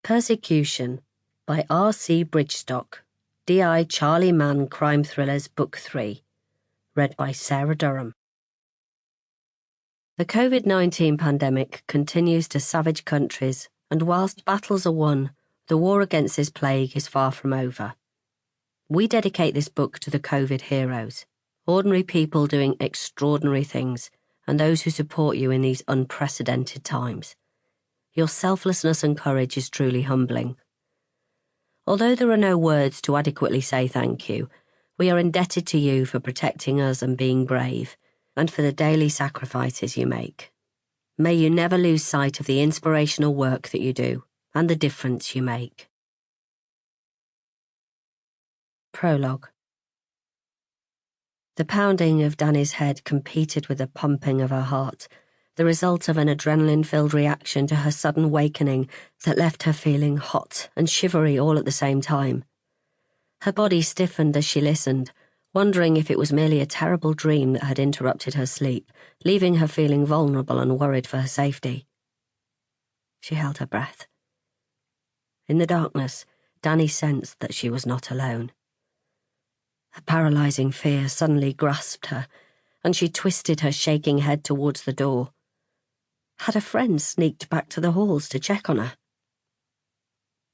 Persecution by R.C. Bridgestock, D.I. Charley Mann Crime Thrillers Book 3, read by Sarah Durham. The COVID-19 pandemic continues to savage countries, and whilst battles are won, the war against this plague is far from over. We dedicate this book to the COVID heroes, ordinary people doing extraordinary things, and those who support you in these unprecedented times. Your selflessness and courage is truly humbling. Although there are no words to adequately say thank you, we are indebted to you for protecting us and being brave, and for the daily sacrifices you make. May you never lose sight of the inspirational work that you do, and the difference you make. Prologue. The pounding of Danny's head competed with the pumping of her heart, the result of an adrenaline-filled reaction to her sudden awakening that left her feeling hot and shivery all at the same time. Her body stiffened as she listened, wondering if it was merely a terrible dream that had interrupted her sleep, leaving her feeling vulnerable and worried for her safety. She held her breath. In the darkness, Danny sensed that she was not alone. A paralyzing fear suddenly grasped her, and she twisted her shaking head towards the door. Had a friend sneaked back to the halls to check on her?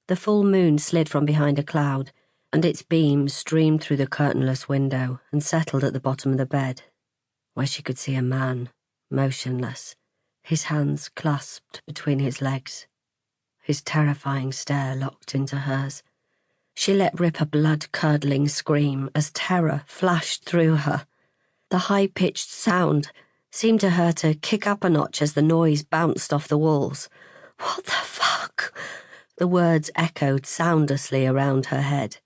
The full moon slid from behind a cloud, and its beams streamed through the curtainless window and settled at the bottom of the bed, where she could see a man, motionless, his hands clasped between his legs, his terrifying stare locked into hers. She let rip a blood-curdling scream as terror flashed through her. The high-pitched sound seemed to her to kick up a notch as the noise bounced off the walls. "What the fuck?" The words echoed soundlessly around her head.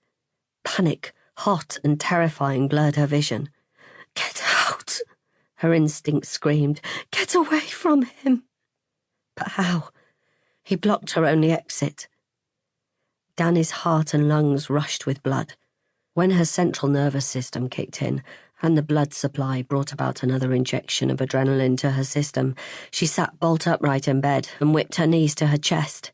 Panic, hot and terrifying, blurred her vision. "Get out!" her instinct screamed. "Get away from him!" But how? He blocked her only exit. Danny's heart and lungs rushed with blood. When her central nervous system kicked in, and the blood supply brought about another injection of adrenaline to her system, she sat bolt upright in bed and whipped her knees to her chest.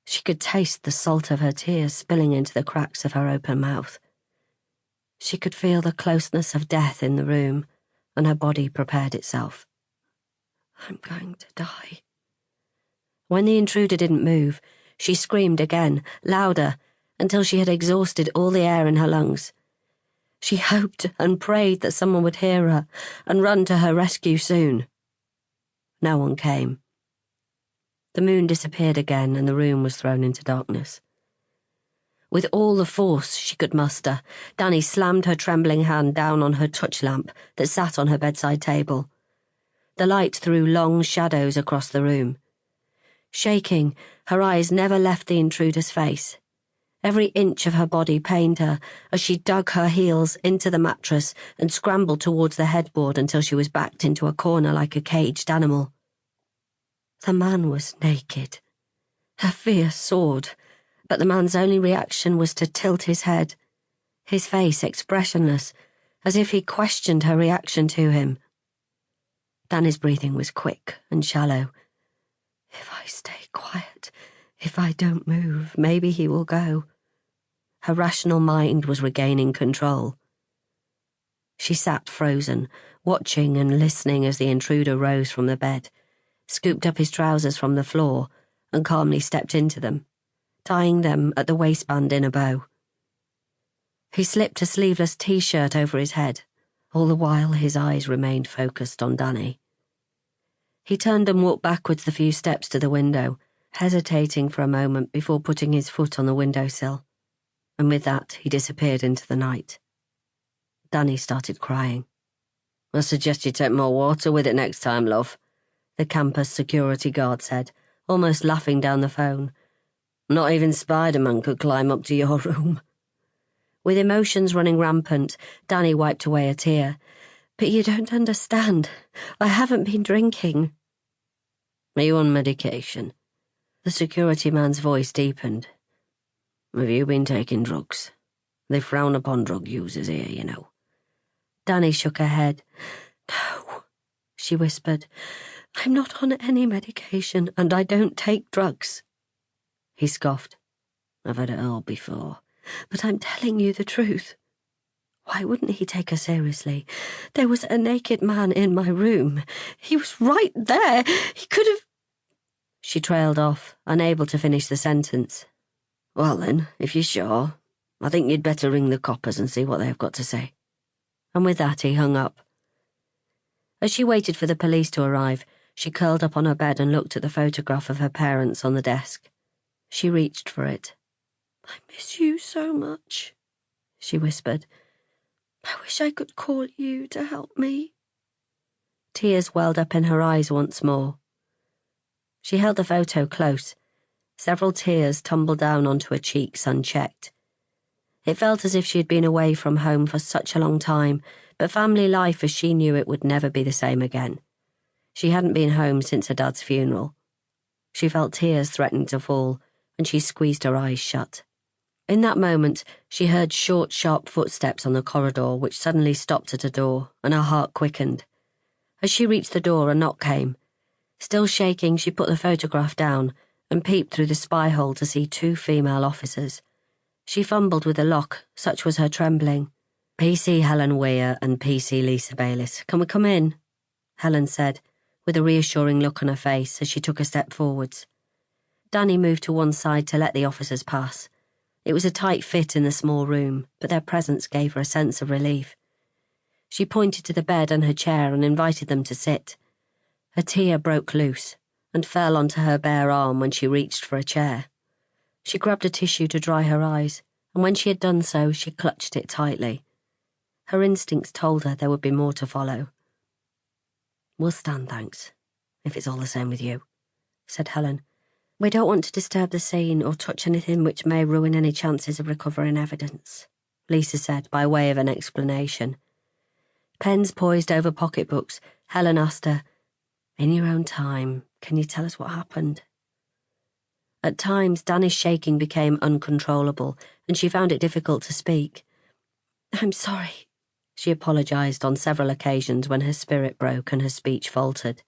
She could taste the salt of her tears spilling into the cracks of her open mouth. She could feel the closeness of death in the room, and her body prepared itself. "I'm going to die." When the intruder didn't move, she screamed again, louder, until she had exhausted all the air in her lungs. She hoped and prayed that someone would hear her and run to her rescue soon. No one came. The moon disappeared again and the room was thrown into darkness. With all the force she could muster, Danny slammed her trembling hand down on her touch lamp that sat on her bedside table. The light threw long shadows across the room. Shaking, her eyes never left the intruder's face. Every inch of her body pained her as she dug her heels into the mattress and scrambled towards the headboard until she was backed into a corner like a caged animal. The man was naked. Her fear soared, but the man's only reaction was to tilt his head, his face expressionless, as if he questioned her reaction to him. Danny's breathing was quick and shallow. "If I stay quiet, if I don't move, maybe he will go." Her rational mind was regaining control. She sat frozen, watching and listening as the intruder rose from the bed, scooped up his trousers from the floor, and calmly stepped into them, tying them at the waistband in a bow. He slipped a sleeveless t-shirt over his head, all the while his eyes remained focused on Danny. He turned and walked backwards the few steps to the window, hesitating for a moment before putting his foot on the windowsill, and with that he disappeared into the night. Danny started crying. "I suggest you take more water with it next time, love," the campus security guard said, almost laughing down the phone. "Not even Spider-Man could climb up to your room." With emotions running rampant, Danny wiped away a tear. "But you don't understand. I haven't been drinking." "Are you on medication?" The security man's voice deepened. "Have you been taking drugs? They frown upon drug users here, you know." Danny shook her head. "No," she whispered. "I'm not on any medication, and I don't take drugs." He scoffed. I've heard it all before. But I'm telling you the truth. Why wouldn't he take her seriously? There was a naked man in my room. He was right there. He could have... She trailed off, unable to finish the sentence. Well then, if you're sure, I think you'd better ring the coppers and see what they've got to say. And with that he hung up. As she waited for the police to arrive, she curled up on her bed and looked at the photograph of her parents on the desk. She reached for it. I miss you so much, she whispered. I wish I could call you to help me. Tears welled up in her eyes once more. She held the photo close. Several tears tumbled down onto her cheeks unchecked. It felt as if she had been away from home for such a long time, but family life as she knew it would never be the same again. She hadn't been home since her dad's funeral. She felt tears threatening to fall, and she squeezed her eyes shut. In that moment, she heard short, sharp footsteps on the corridor, which suddenly stopped at a door, and her heart quickened. As she reached the door, a knock came. Still shaking, she put the photograph down and peeped through the spy hole to see 2 female officers. She fumbled with the lock, such was her trembling. PC Helen Weir and PC Lisa Bayliss. Can we come in? Helen said, with a reassuring look on her face as she took a step forwards. Danny moved to one side to let the officers pass. It was a tight fit in the small room, but their presence gave her a sense of relief. She pointed to the bed and her chair and invited them to sit. A tear broke loose and fell onto her bare arm when she reached for a chair. She grabbed a tissue to dry her eyes, and when she had done so, she clutched it tightly. Her instincts told her there would be more to follow. We'll stand, thanks, if it's all the same with you, said Helen. We don't want to disturb the scene or touch anything which may ruin any chances of recovering evidence, Lisa said by way of an explanation. Pens poised over pocketbooks, Helen asked her, In your own time, can you tell us what happened? At times, Danny's shaking became uncontrollable, and she found it difficult to speak. I'm sorry, she apologised on several occasions when her spirit broke and her speech faltered.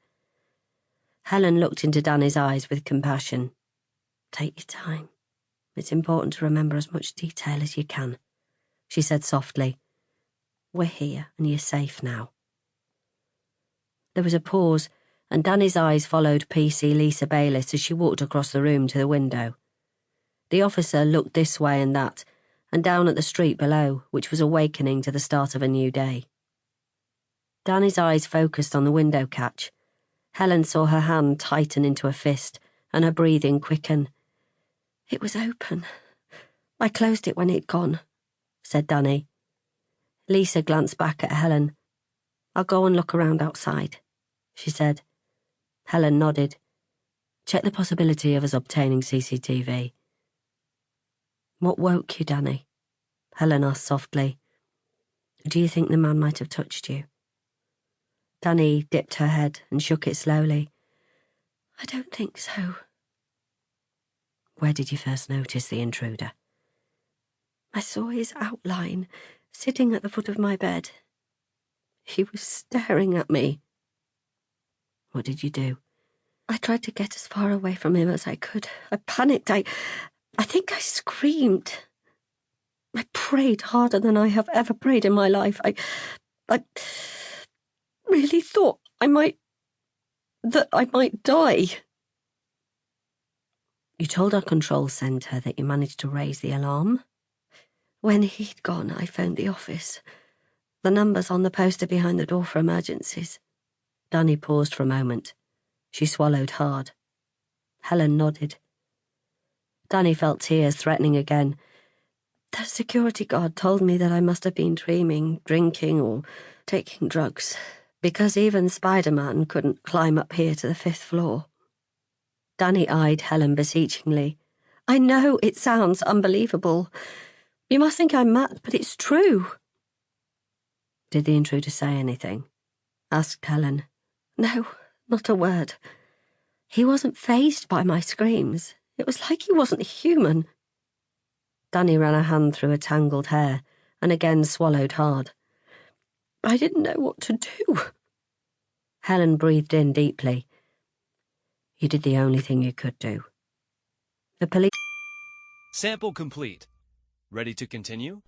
Helen looked into Danny's eyes with compassion. Take your time. It's important to remember as much detail as you can, she said softly. We're here and you're safe now. There was a pause, and Danny's eyes followed PC Lisa Bayliss as she walked across the room to the window. The officer looked this way and that, and down at the street below, which was awakening to the start of a new day. Danny's eyes focused on the window catch. Helen saw her hand tighten into a fist and her breathing quicken. It was open. I closed it when he'd gone, said Danny. Lisa glanced back at Helen. I'll go and look around outside, she said. Helen nodded. Check the possibility of us obtaining CCTV. What woke you, Danny? Helen asked softly. Do you think the man might have touched you? Danny dipped her head and shook it slowly. I don't think so. Where did you first notice the intruder? I saw his outline sitting at the foot of my bed. He was staring at me. What did you do? I tried to get as far away from him as I could. I panicked. I think I screamed. I prayed harder than I have ever prayed in my life. I really thought I might die. You told our control centre that you managed to raise the alarm? When he'd gone, I phoned the office. The number's on the poster behind the door for emergencies. Danny paused for a moment. She swallowed hard. Helen nodded. Danny felt tears threatening again. The security guard told me that I must have been dreaming, drinking, or taking drugs, because even Spider-Man couldn't climb up here to the 5th floor. Danny eyed Helen beseechingly. I know it sounds unbelievable. You must think I'm mad, but it's true. Did the intruder say anything? Asked Helen. No, not a word. He wasn't fazed by my screams. It was like he wasn't human. Danny ran a hand through her tangled hair and again swallowed hard. I didn't know what to do. Helen breathed in deeply. You did the only thing you could do. The police. Sample complete. Ready to continue?